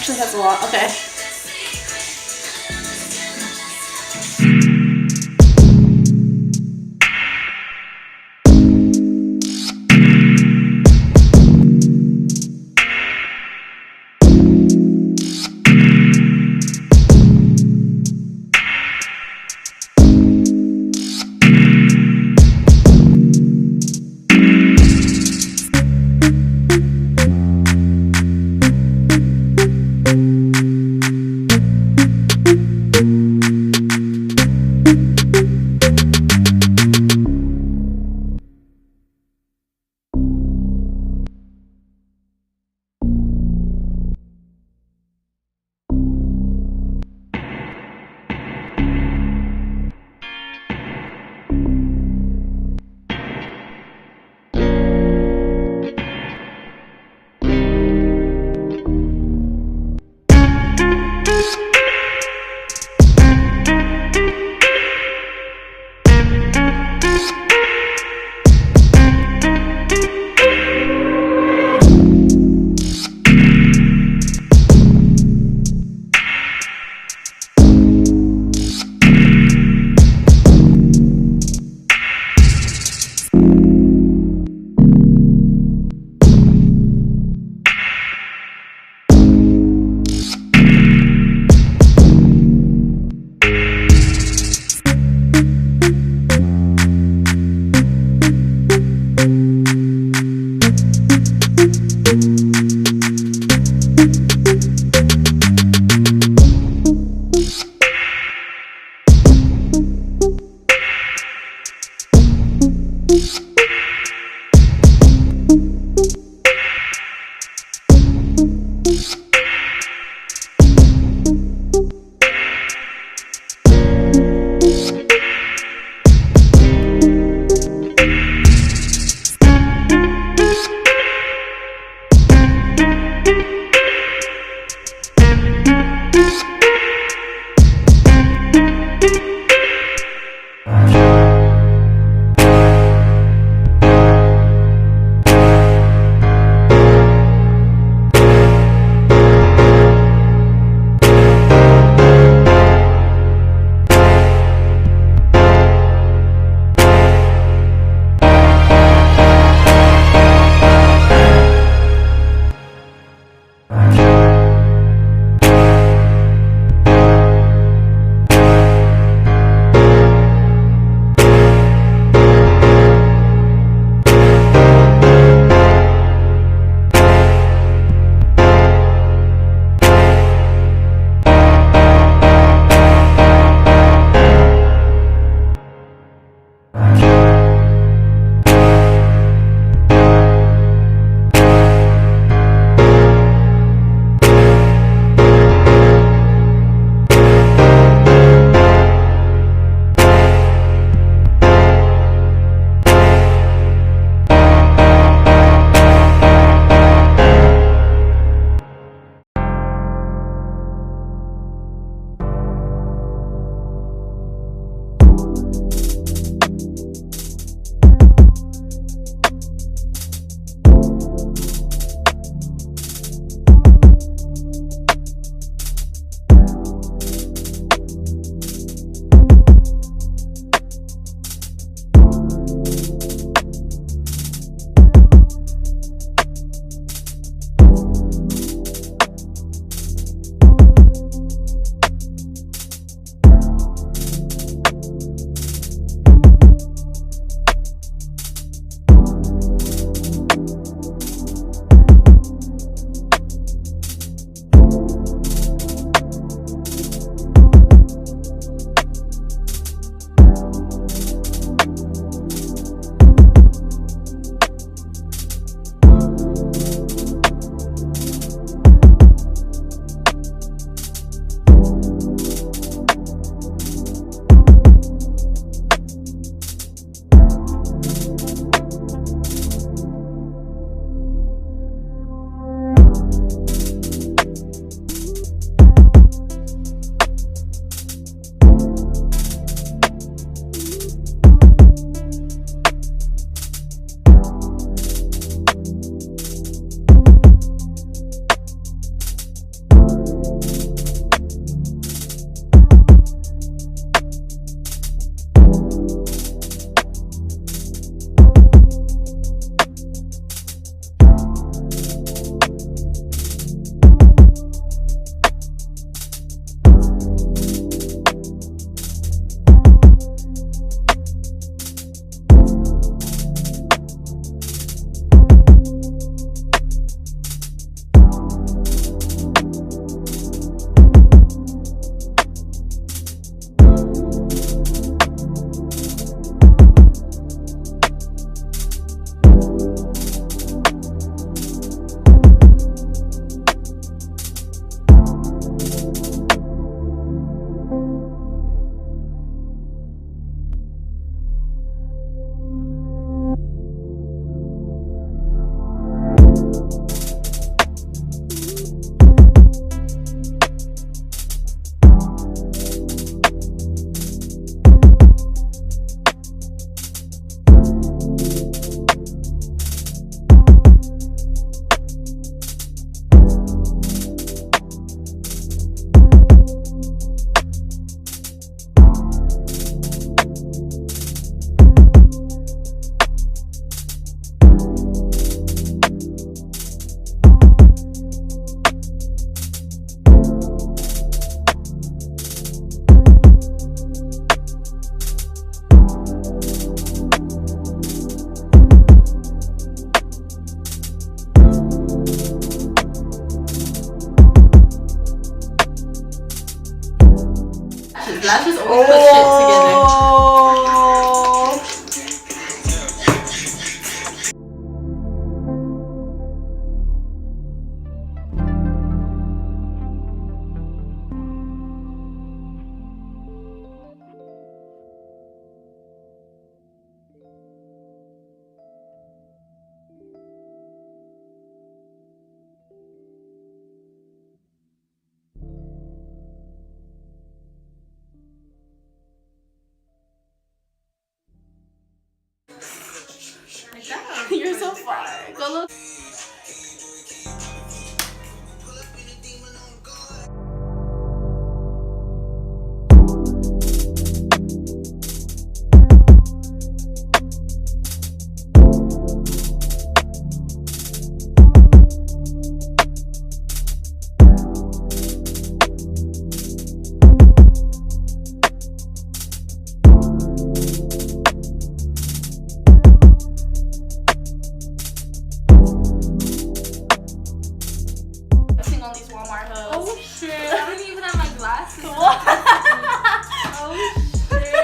actually has a lot. Okay. we put shit together. You're so far. Go look. On these Walmart hoods. Oh shit! I don't even have my glasses. What? Oh shit!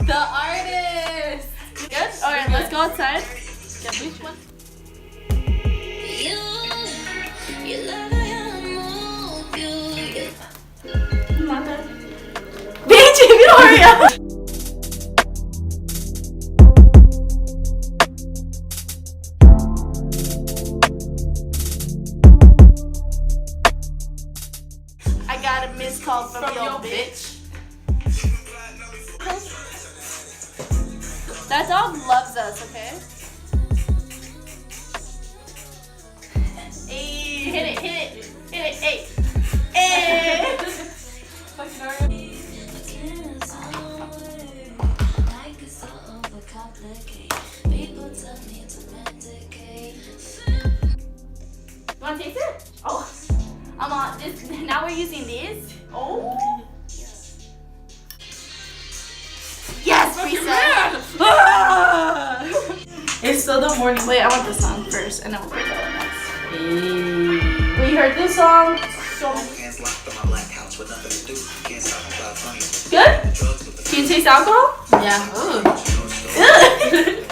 The artist. Good? Alright, let's go outside. Get which one? Not that. Bitch, if you don't hurry up. I got a missed call from your bitch. That dog loves us, okay? Hey, hit it, hey, hey. You wanna taste it? Oh, I'm on this. Now we're using these. Oh. Yes, Brisa. It's still the morning. Wait, I want this song first, and then we'll put that one next. Hey. We heard this song. So good. Can you taste alcohol? Yeah. Ooh.